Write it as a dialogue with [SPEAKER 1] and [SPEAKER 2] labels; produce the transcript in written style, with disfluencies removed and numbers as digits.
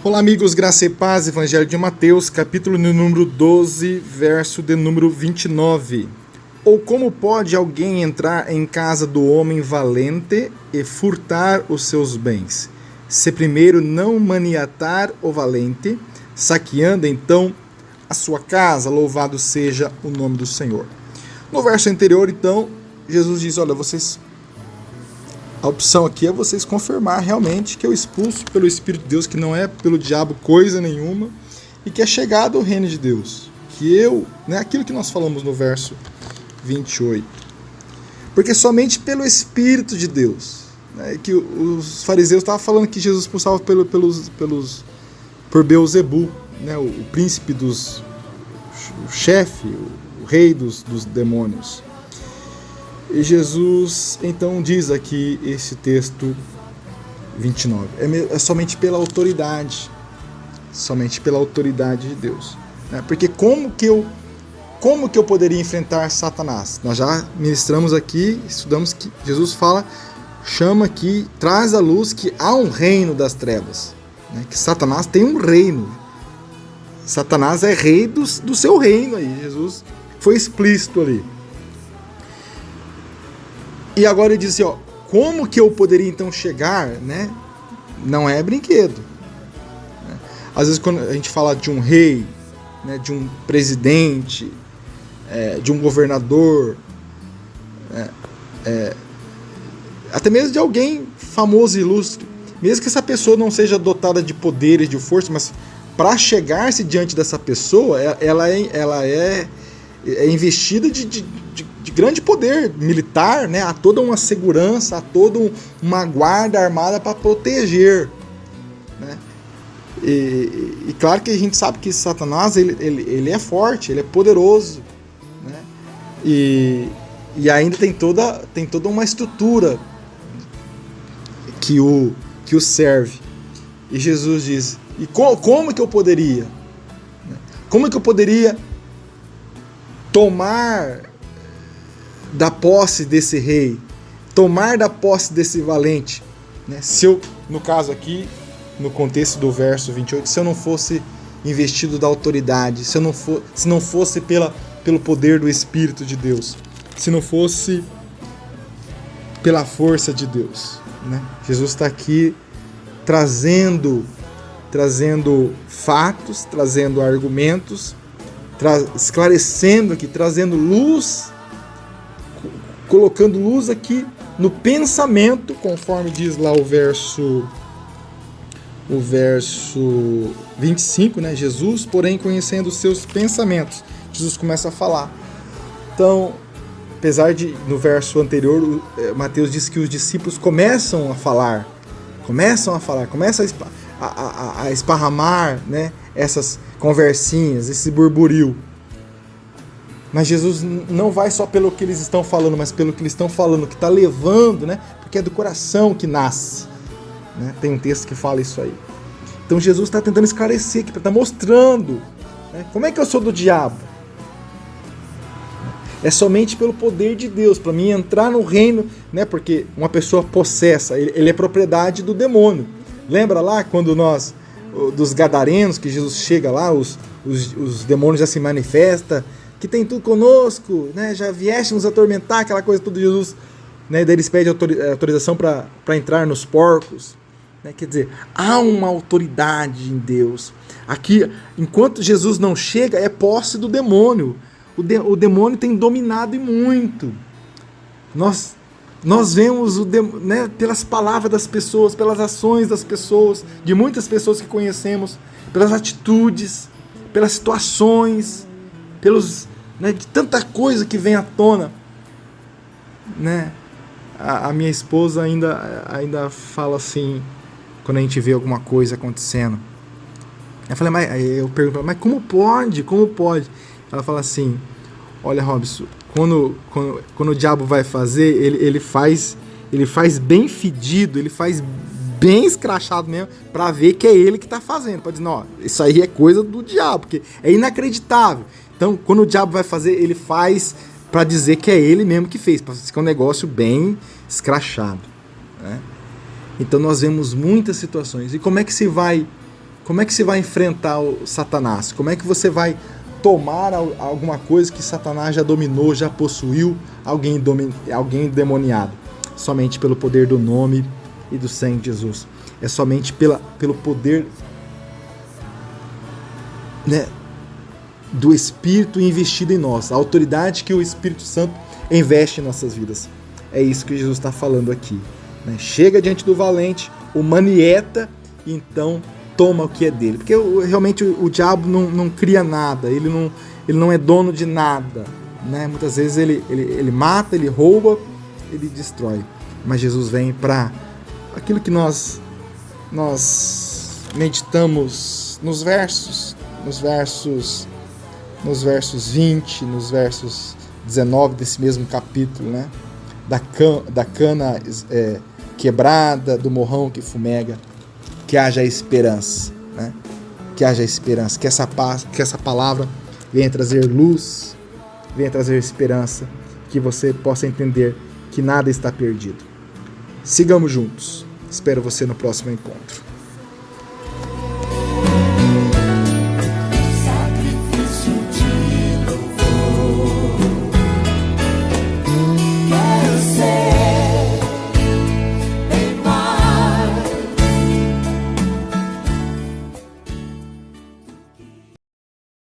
[SPEAKER 1] Olá amigos, graça e paz, Evangelho de Mateus, capítulo número 12, verso de número 29. Ou como pode alguém entrar em casa do homem valente e furtar os seus bens, se primeiro não maniatar o valente, saqueando então a sua casa? Louvado seja o nome do Senhor. No verso anterior, então, Jesus diz, olha, a opção aqui é vocês confirmar realmente que eu expulso pelo Espírito de Deus, que não é pelo diabo coisa nenhuma, e que é chegado ao reino de Deus. Que aquilo que nós falamos no verso 28. Porque somente pelo Espírito de Deus, que os fariseus estavam falando que Jesus expulsava por Beelzebul, o príncipe o chefe, o rei dos demônios. E Jesus, então, diz aqui esse texto 29. É somente pela autoridade de Deus. Porque como que eu poderia enfrentar Satanás? Nós já ministramos aqui, estudamos que Jesus chama aqui, traz à luz que há um reino das trevas. Que Satanás tem um reino. Satanás é rei do seu reino aí. Jesus foi explícito ali. E agora ele diz assim, como que eu poderia então chegar, Não é brinquedo. Às vezes quando a gente fala de um rei, de um presidente, de um governador, até mesmo de alguém famoso e ilustre, mesmo que essa pessoa não seja dotada de poderes, de força, mas para chegar-se diante dessa pessoa, ela é investida de grande poder militar, há toda uma segurança, há toda uma guarda armada para proteger. E claro que a gente sabe que Satanás ele é forte, ele é poderoso, e ainda tem toda uma estrutura que o serve. E Jesus diz, e como que eu poderia? Como que eu poderia tomar da posse desse rei, tomar da posse desse valente, se eu, no caso aqui, no contexto do verso 28, se eu não fosse investido da autoridade, se não fosse pelo poder do Espírito de Deus, se não fosse pela força de Deus, Jesus está aqui trazendo fatos, trazendo argumentos, esclarecendo aqui, trazendo luz, colocando luz aqui no pensamento, conforme diz lá o verso 25, Jesus, porém, conhecendo os seus pensamentos. Jesus começa a falar. Então, apesar de, no verso anterior, Mateus diz que os discípulos começam a falar, começam a esparramar, essas conversinhas, esse burburinho. Mas Jesus não vai só pelo que eles estão falando, mas pelo que eles estão falando, que está levando, porque é do coração que nasce. Tem um texto que fala isso aí. Então Jesus está tentando esclarecer, está mostrando como é que eu sou do diabo. É somente pelo poder de Deus, para mim entrar no reino, porque uma pessoa possessa, ele é propriedade do demônio. Lembra lá quando dos gadarenos, que Jesus chega lá, os demônios já se manifestam, que tem tudo conosco, já vieste nos atormentar, aquela coisa toda de Jesus, daí eles pedem autorização para entrar nos porcos, quer dizer, há uma autoridade em Deus. Aqui, enquanto Jesus não chega, é posse do demônio. O demônio tem dominado e muito. Nós vemos pelas palavras das pessoas, pelas ações das pessoas, de muitas pessoas que conhecemos, pelas atitudes, pelas situações, de tanta coisa que vem à tona. A minha esposa ainda fala assim, quando a gente vê alguma coisa acontecendo. Eu pergunto, mas como pode? Ela fala assim, olha, Robson, quando o diabo vai fazer, ele faz bem fedido, ele faz bem escrachado mesmo, para ver que é ele que está fazendo, para dizer, não, isso aí é coisa do diabo, porque é inacreditável. Então, quando o diabo vai fazer, ele faz para dizer que é ele mesmo que fez, para ficar um negócio bem escrachado, né? Então nós vemos muitas situações. E como é que se vai enfrentar o Satanás? Como é que você vai tomar alguma coisa que Satanás já dominou, já possuiu, alguém demoniado? Somente pelo poder do nome e do sangue de Jesus. É somente pelo poder, né, do Espírito investido em nós, a autoridade que o Espírito Santo investe em nossas vidas. É isso que Jesus está falando aqui, né? Chega diante do valente, o manieta e então toma o que é dele. Porque realmente o diabo não cria nada, ele não é dono de nada, né? Muitas vezes ele mata, ele rouba, ele destrói. Mas Jesus vem para aquilo que nós meditamos nos versos 20, nos versos 19 desse mesmo capítulo, né? Da cana quebrada, do morrão que fumega, que haja esperança, né? Que haja esperança, que essa palavra venha trazer luz, venha trazer esperança, que você possa entender que nada está perdido. Sigamos juntos. Espero você no próximo encontro.